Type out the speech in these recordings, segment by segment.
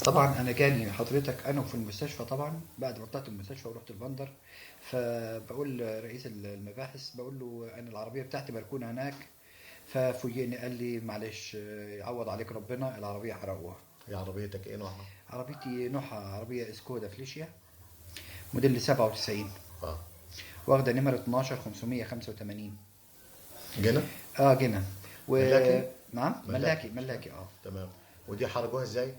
طبعا انا جاني حضرتك انا في المستشفى، طبعا بعد ما طلعت من المستشفى ورحت البندر، فبقول رئيس المباحث، بقول له انا العربيه بتاعتي مركونه هناك. ففوجئني قال لي معلش، يعوض عليك ربنا، العربيه حرقوها. هي عربيتك ايه نوعها؟ عربيتي نوعها عربيه سكودا فليشيا، موديل 97، اه. واخده نمره 12585. جنى. اه جنى. ملاكي. ونعم ملاكي ملاكي مش كده؟ ملاكي اه. تمام. ودي حرقوها ازاي؟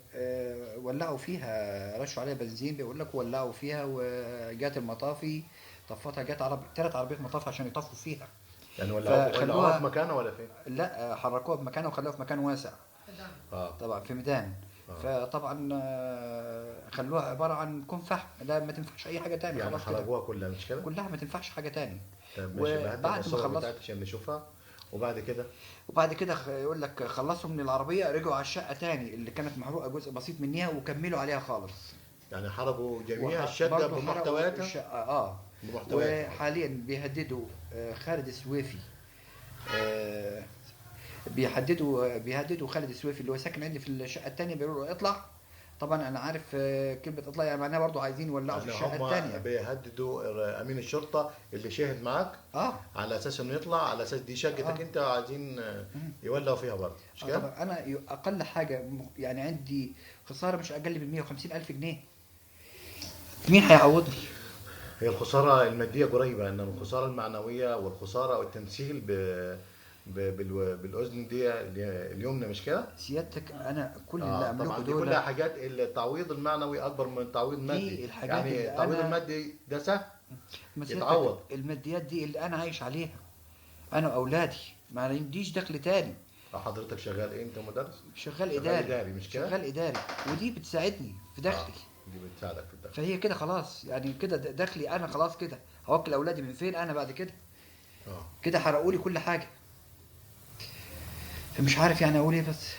ولعوا فيها، رشوا عليها بنزين، بيقول لك ولعوا فيها وجات المطافي طفتها، جات ثلاث عربيات مطافي عشان يطفوا فيها. يعني ولعوها في فخلوها، مكانها ولا فين؟ لا حركوها بمكانها وخلوها في مكان واسع، اه. طبعا في ميدان. اه. فطبعا خلوها عبارة عن كون فحم، لا ما تنفعش أي حاجة تاني، يعني خلاص كده حرقوها كلها مش كده؟ كلها ما تنفعش حاجة تاني. طيب ماشي، بعت لنا وبعد ما الصور خلصوا، بتاعتك عشان نشوفها. وبعد كده؟ وبعد كده يقول لك خلصوا من العربية، رجعوا على الشقة تاني اللي كانت محروقة جزء بسيط منها وكملوا عليها خالص. يعني حرقوا جميع الشقة وبرضه حرقوا بمحتوياتها؟ الشقة اه. بمحتوياتها. وحاليا بيهددوا خالد السويفي، آه، بيهددوا خالد السويفي اللي هو ساكن عندي في الشقة التانية، بيقولوا له اطلع. طبعا انا عارف كلمة اطلع يعني معناها برضه عايزين يولعوا في يعني الشقة هم التانية. بيهددوا امين الشرطة اللي شاهد معاك، اه. على اساس انه يطلع، على اساس دي شقتك اه. انت، عايزين مم. يولعوا فيها برضه مش اه كده؟ طبعا انا اقل حاجة يعني عندي خسارة مش اقل من 150 الف جنيه، مين هيعوضني؟ هي الخسارة المادية قريبة، انما الخسارة المعنوية والخسارة والتمثيل بالاذن دي اليمنى مش كده؟ سيادتك انا كل اللي اه املكه طبعا دي كلها دول، حاجات، التعويض المعنوي اكبر من التعويض المادي. دي الحاجات يعني اللي التعويض انا، المادي ده سهل ما سيادتك يتعوض. الماديات دي اللي انا عايش عليها، انا واولادي، ما عنديش دخل تاني. حضرتك شغال ايه؟ انت مدرس؟ شغال شغال اداري، اداري مش كده؟ شغال اداري، ودي بتساعدني في اه. دخلي. دي بتساعدك في الدخل. فهي كده خلاص، يعني كده دخلي انا خلاص كده، هوكل اولادي من فين انا بعد كده؟ اه. كده حرقوا لي كل حاجه. فمش عارف يعني اقول ايه بس.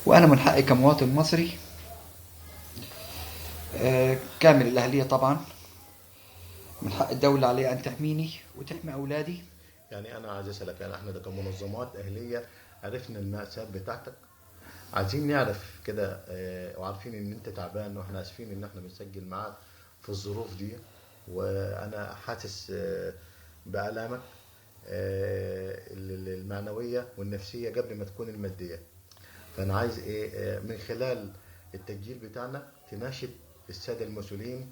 وانا من حقي كمواطن مصري كامل الاهليه طبعا، من حق الدوله علي ان تحميني وتحمي اولادي. يعني انا عايز اسالك، يعني احنا ده كمنظمات اهليه عرفنا المأساة بتاعتك، عايزين نعرف كده، وعارفين ان انت تعبان، واحنا اسفين ان احنا بنسجل معاك في الظروف دي، وانا حاسس بآلامك المعنوية والنفسية قبل ما تكون المادية. فانا عايز ايه، من خلال التسجيل بتاعنا تناشد السادة المسؤولين،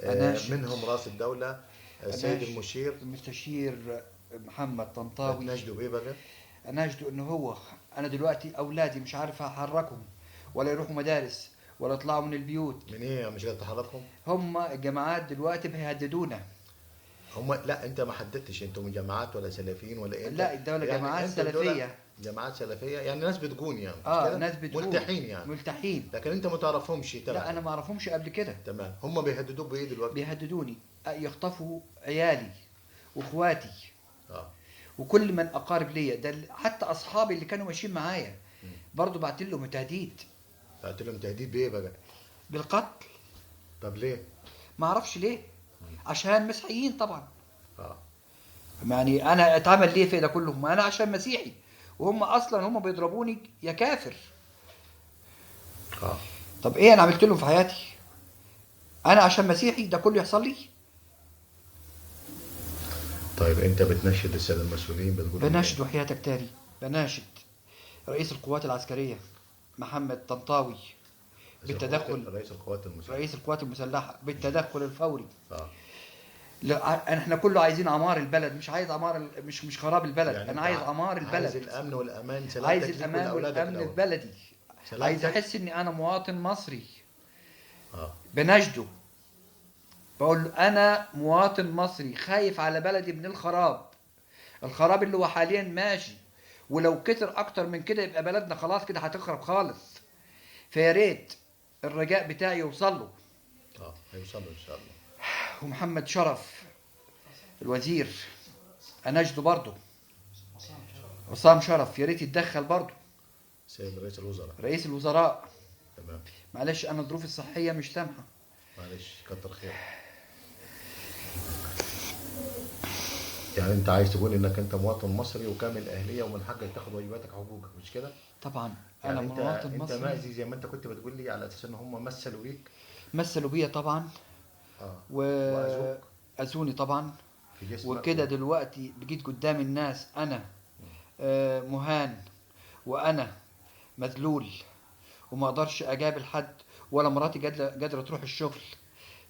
اناشد منهم رئيس الدولة، السيد اناشد المشير. المستشير محمد طنطاوي، بتناشدوا بيه بقى؟ اناشده ان هو، انا دلوقتي اولادي مش عارف احركهم ولا يروحوا مدارس ولا يطلعوا من البيوت. من ايه مش قادر تحركهم؟ هم الجماعات دلوقتي بيهددونا. هم لا، انت ما حددتش انتوا من جماعات ولا سلفيين ولا ايه انت؟ لا الدولة يعني جماعات انت دول سلفية. جماعات سلفيه، يعني ناس بتجون يعني مش اه كده؟ ناس بتقول ملتحين يعني. ملتحين. لكن انت ما تعرفهمش لا تبعا. انا ما اعرفهمش قبل كده. تمام. هم بيهددوك بايه دلوقتي؟ بيهددوني يخطفوا عيالي واخواتي اه. وكل من اقارب ليا، ده حتى اصحابي اللي كانوا ماشيين معايا برضو بعت لهم تهديد قلت لهم تهديد بايه بقى؟ بالقتل. طب ليه؟ ما اعرفش ليه، عشان مسيحيين طبعا. اه. يعني انا اتعمل ليه في ده كله؟ ما انا عشان مسيحي، وهم اصلا هم بيضربوني يا كافر. اه. طب ايه انا عملت لهم في حياتي؟ انا عشان مسيحي ده كله يحصل لي؟ طيب انت بتنشد الساده المسؤولين بتقول لهم ايه؟ بناشد وحياتك تاني، بناشد رئيس القوات العسكرية محمد طنطاوي بالتدخل، رئيس القوات المسلحه. رئيس القوات المسلحة بالتدخل الفوري. اه. لا احنا كله عايزين عمار البلد، مش عايز عمار مش خراب البلد، يعني انا انت عايز عمار عايز البلد. الامن والامان، عايز سلامتك ليك الامان ولاولادك والامن الاول. البلدي. عايز سلامتك. احس اني انا مواطن مصري. اه. بنجده، بقول له انا مواطن مصري خايف على بلدي من الخراب، الخراب اللي هو حاليا ماشي، ولو كتر اكتر من كده يبقى بلدنا خلاص كده هتخرب خالص. فيا ريت الرجاء بتاعي يوصل له. اه هيوصلوا ان شاء الله. ومحمد شرف الوزير اناشده برضه، عصام شرف يا ريت يتدخل برضه، سيد رئيس الوزراء. رئيس الوزراء. تمام. معلش انا ظروفي الصحيه مش سامحه. معلش كتر خير. يعني انت عايز تقول انك انت مواطن مصري وكامل اهليه ومن حقك تاخد واجباتك وحقوقك، مش كده؟ طبعا يعني انا انت مواطن انت مصري. مأذي زي ما انت كنت بتقول لي على اساس ان هم مثلوا بيك. مثلوا بيا طبعا، اه. واذوك واذوني طبعا. في جسمك وكده دلوقتي بقيت قدام الناس انا مهان، وانا مذلول، وما اقدرش اقابل حد، ولا مراتي قادره تروح الشغل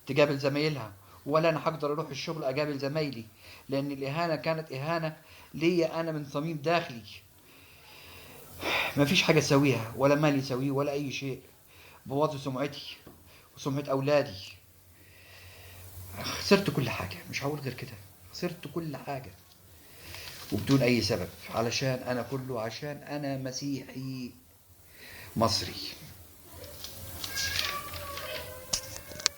تقابل زمايلها، ولا انا هقدر اروح الشغل اقابل زمايلي، لان الاهانه كانت اهانه ليا انا من صميم داخلي. ما فيش حاجه اسويها، ولا مال يسويه، ولا اي شيء. بوظوا سمعتي وسمعه اولادي. خسرت كل حاجه، مش هقول غير كده. خسرت كل حاجه وبدون اي سبب، علشان انا كله عشان انا مسيحي مصري.